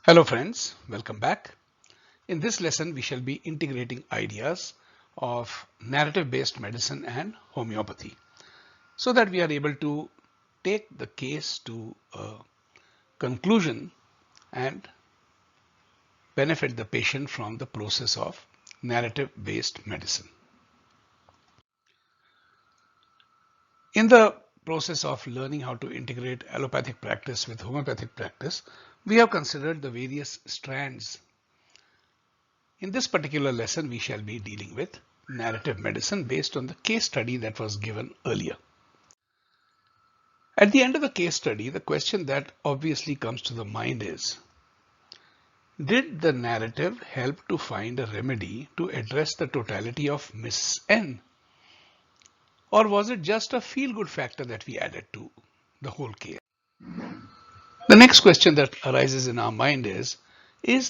Hello friends, welcome back. In this lesson, we shall be integrating ideas of narrative-based medicine and homeopathy so that we are able to take the case to a conclusion and benefit the patient from the process of narrative-based medicine. In the process of learning how to integrate allopathic practice with homeopathic practice, we have considered the various strands. In this particular lesson, we shall be dealing with narrative medicine based on the case study that was given earlier. At the end of the case study, the question that obviously comes to the mind is, did the narrative help to find a remedy to address the totality of Miss N? Or was it just a feel-good factor that we added to the whole case? The next question that arises in our mind is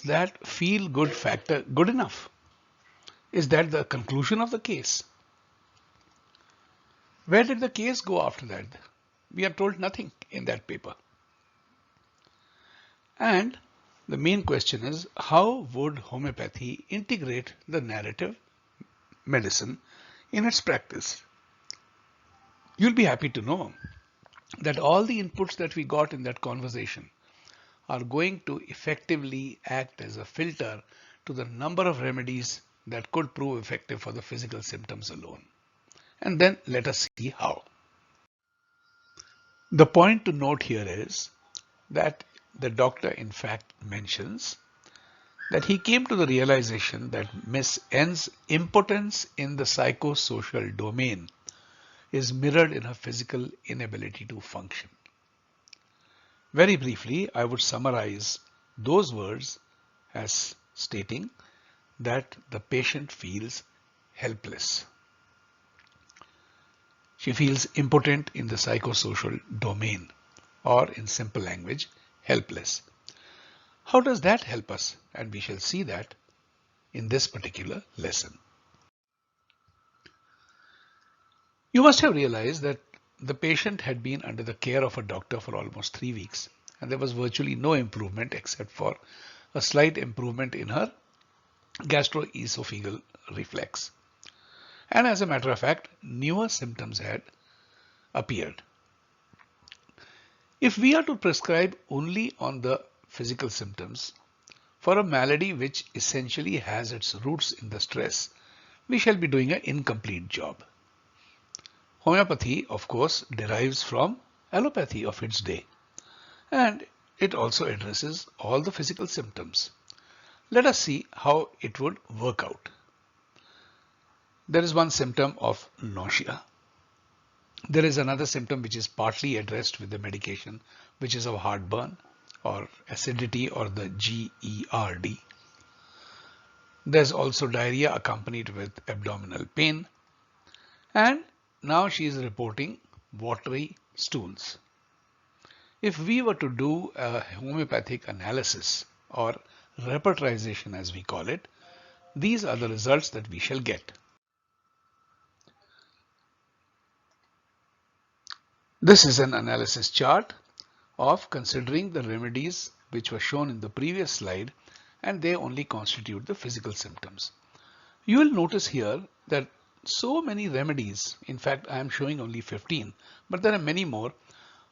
that feel-good factor good enough? Is that the conclusion of the case? Where did the case go after that? We are told nothing in that paper. And the main question is, how would homeopathy integrate the narrative medicine in its practice? You'll be happy to know that all the inputs that we got in that conversation are going to effectively act as a filter to the number of remedies that could prove effective for the physical symptoms alone. And then let us see how. The point to note here is that the doctor in fact mentions that he came to the realization that Miss N's impotence in the psychosocial domain is mirrored in her physical inability to function. Very briefly, I would summarize those words as stating that the patient feels helpless. She feels impotent in the psychosocial domain, or in simple language, helpless. How does that help us? And we shall see that in this particular lesson. You must have realized that the patient had been under the care of a doctor for almost 3 weeks, and there was virtually no improvement except for a slight improvement in her gastroesophageal reflex. And as a matter of fact, newer symptoms had appeared. If we are to prescribe only on the physical symptoms for a malady which essentially has its roots in the stress, we shall be doing an incomplete job. Homeopathy, of course, derives from allopathy of its day, and it also addresses all the physical symptoms. Let us see how it would work out. There is one symptom of nausea. There is another symptom which is partly addressed with the medication, which is of heartburn or acidity or the GERD. There's also diarrhea accompanied with abdominal pain. And now she is reporting watery stools. If we were to do a homeopathic analysis or repertorization as we call it, these are the results that we shall get. This is an analysis chart of considering the remedies which were shown in the previous slide, and they only constitute the physical symptoms. You will notice here that so many remedies, in fact I am showing only 15, but there are many more.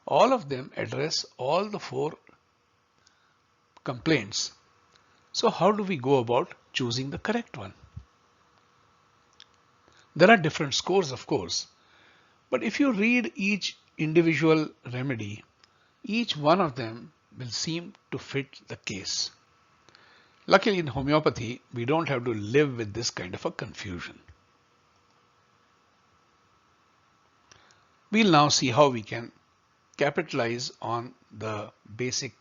All of them address all the 4 complaints. So how do we go about choosing the correct one? There are different scores, of course, but if you read each individual remedy, each one of them will seem to fit the case. Luckily in homeopathy, we don't have to live with this kind of a confusion. We'll now see how we can capitalize on the basic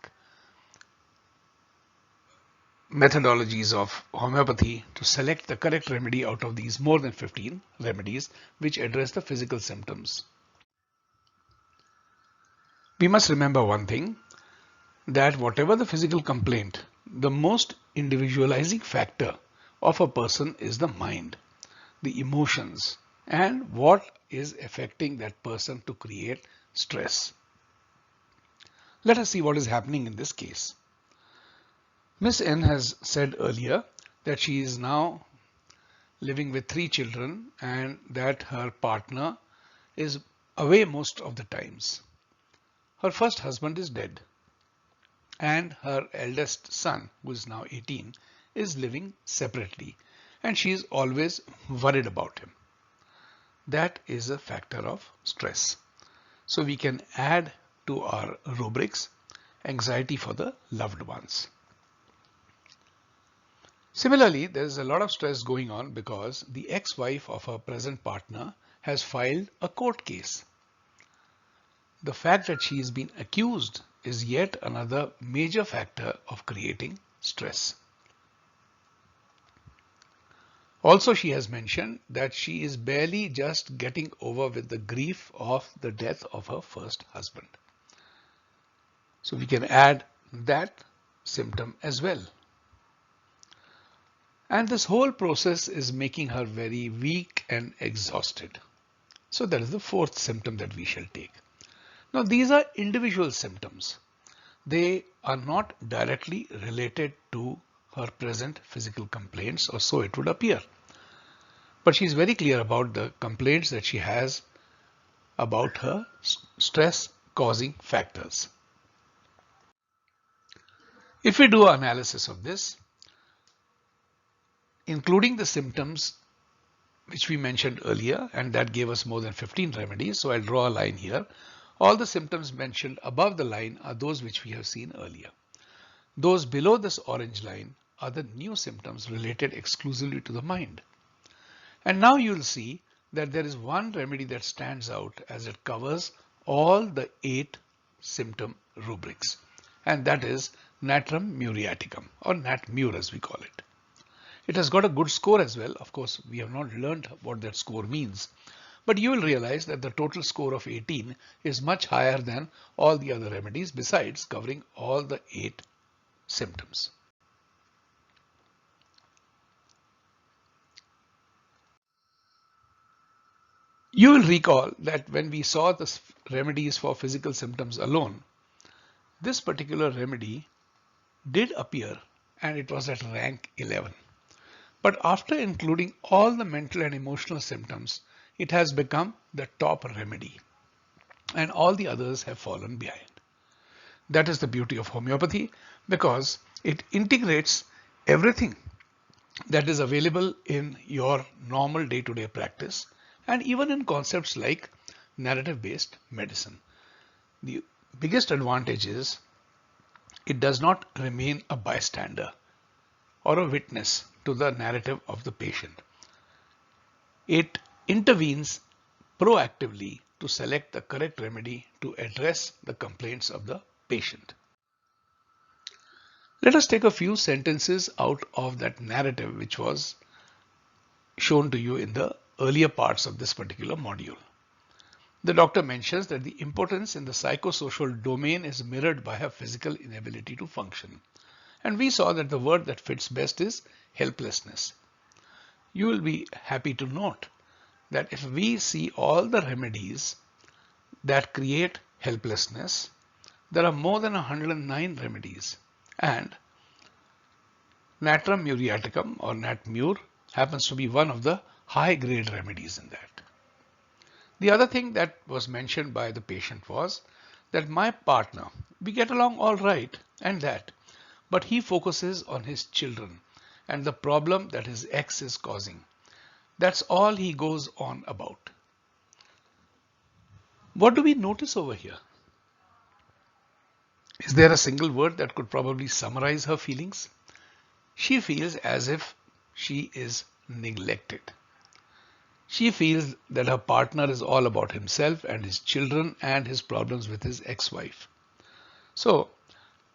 methodologies of homeopathy to select the correct remedy out of these more than 15 remedies which address the physical symptoms. We must remember one thing, that whatever the physical complaint, the most individualizing factor of a person is the mind, the emotions, and what is affecting that person to create stress. Let us see what is happening in this case. Miss N has said earlier that she is now living with 3 children and that her partner is away most of the times. Her first husband is dead and her eldest son, who is now 18, is living separately and she is always worried about him. That is a factor of stress. So we can add to our rubrics anxiety for the loved ones. Similarly, there is a lot of stress going on because the ex-wife of her present partner has filed a court case. The fact that she is being accused is yet another major factor of creating stress. Also, she has mentioned that she is barely just getting over with the grief of the death of her first husband. So we can add that symptom as well. And this whole process is making her very weak and exhausted. So that is the fourth symptom that we shall take. Now these are individual symptoms. They are not directly related to her present physical complaints, or so it would appear. But she is very clear about the complaints that she has about her stress causing factors. If we do an analysis of this, including the symptoms which we mentioned earlier, and that gave us more than 15 remedies. So I'll draw a line here. All the symptoms mentioned above the line are those which we have seen earlier. Those below this orange line are the new symptoms related exclusively to the mind. And now you'll see that there is one remedy that stands out as it covers all the 8 symptom rubrics, and that is Natrum muriaticum, or Nat-Mur as we call it. It has got a good score as well. Of course, we have not learned what that score means, but you will realize that the total score of 18 is much higher than all the other remedies, besides covering all the 8 symptoms. You will recall that when we saw the remedies for physical symptoms alone, this particular remedy did appear and it was at rank 11. But after including all the mental and emotional symptoms, it has become the top remedy and all the others have fallen behind. That is the beauty of homeopathy, because it integrates everything that is available in your normal day-to-day practice and even in concepts like narrative-based medicine. The biggest advantage is it does not remain a bystander or a witness to the narrative of the patient. It intervenes proactively to select the correct remedy to address the complaints of the patient. Let us take a few sentences out of that narrative which was shown to you in the earlier parts of this particular module. The doctor mentions that the importance in the psychosocial domain is mirrored by her physical inability to function. And we saw that the word that fits best is helplessness. You will be happy to note that if we see all the remedies that create helplessness, there are more than 109 remedies, and Natrum muriaticum or Nat-Mur happens to be one of the high grade remedies in that. The other thing that was mentioned by the patient was that my partner, we get along all right and that, but he focuses on his children and the problem that his ex is causing. That's all he goes on about. What do we notice over here? Is there a single word that could probably summarize her feelings? She feels as if she is neglected. She feels that her partner is all about himself and his children and his problems with his ex-wife. So,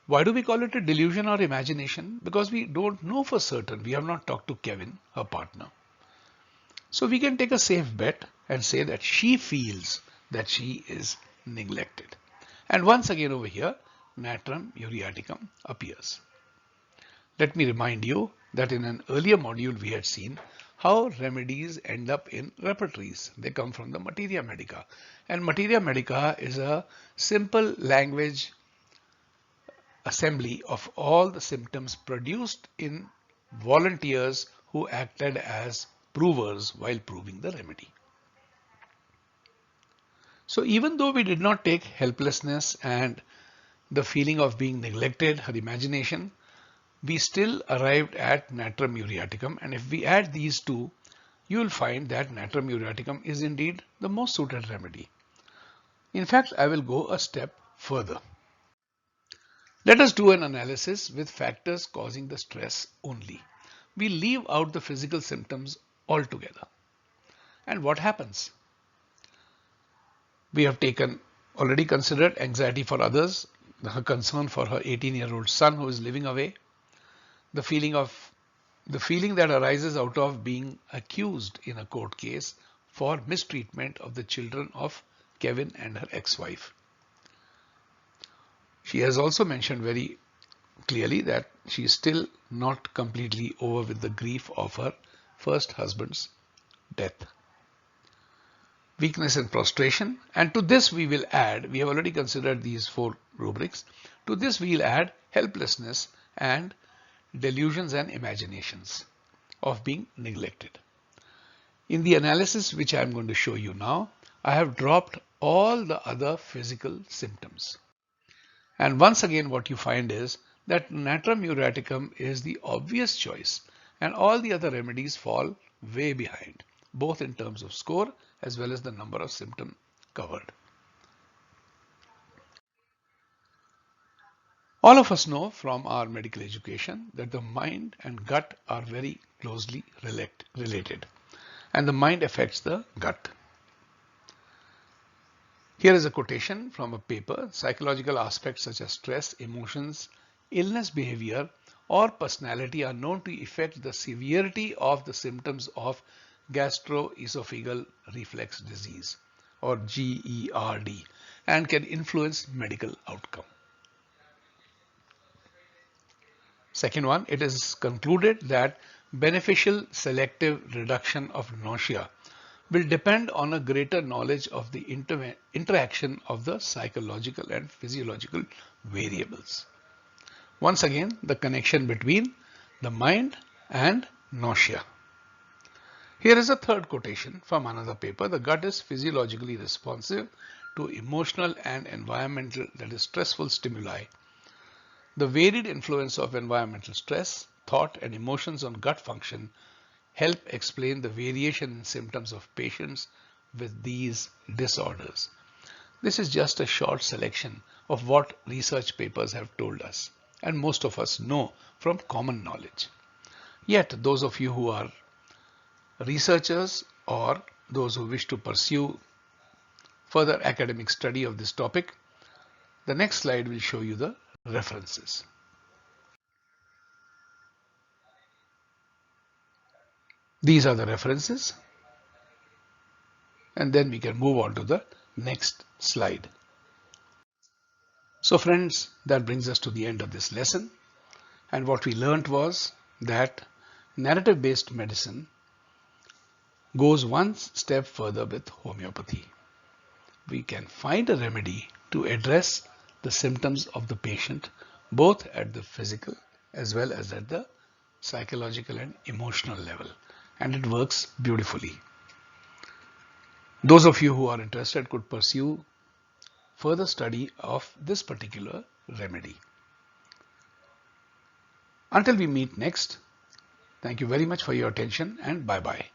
why do we call it a delusion or imagination? Because we don't know for certain. We have not talked to Kevin, her partner. So we can take a safe bet and say that she feels that she is neglected. And once again over here, Natrum muriaticum appears. Let me remind you that in an earlier module we had seen how remedies end up in repertories. They come from the Materia Medica. And Materia Medica is a simple language assembly of all the symptoms produced in volunteers who acted as provers while proving the remedy. So even though we did not take helplessness and the feeling of being neglected, her imagination, we still arrived at natrum muriaticum, and if we add these two, you will find that natrum muriaticum is indeed the most suited remedy. In fact, I will go a step further. Let us do an analysis with factors causing the stress only. We leave out the physical symptoms altogether. And what happens? We have already considered anxiety for others, her concern for her 18-year-old son who is living away, the feeling that arises out of being accused in a court case for mistreatment of the children of Kevin and her ex-wife. She has also mentioned very clearly that she is still not completely over with the grief of her first husband's death. Weakness and prostration, and to this we will add, we have already considered these four rubrics, to this we will add helplessness and delusions and imaginations of being neglected. In the analysis which I am going to show you now, I have dropped all the other physical symptoms. And once again what you find is that natrum muriaticum is the obvious choice and all the other remedies fall way behind, both in terms of score as well as the number of symptoms covered. All of us know from our medical education that the mind and gut are very closely related, and the mind affects the gut. Here is a quotation from a paper: psychological aspects such as stress, emotions, illness behavior, or personality are known to affect the severity of the symptoms of gastroesophageal reflux disease, or GERD, and can influence medical outcome. Second one, it is concluded that beneficial selective reduction of nausea will depend on a greater knowledge of the interaction of the psychological and physiological variables. Once again, the connection between the mind and nausea. Here is a third quotation from another paper: the gut is physiologically responsive to emotional and environmental, that is stressful stimuli. The varied influence of environmental stress, thought, and emotions on gut function help explain the variation in symptoms of patients with these disorders. This is just a short selection of what research papers have told us, and most of us know from common knowledge. Yet those of you who are researchers or those who wish to pursue further academic study of this topic, the next slide will show you the references. These are the references, and then we can move on to the next slide. So friends, that brings us to the end of this lesson, and what we learned was that narrative-based medicine goes one step further with homeopathy. We can find a remedy to address the symptoms of the patient both at the physical as well as at the psychological and emotional level, and it works beautifully. Those of you who are interested could pursue further study of this particular remedy. Until we meet next, thank you very much for your attention, and bye-bye.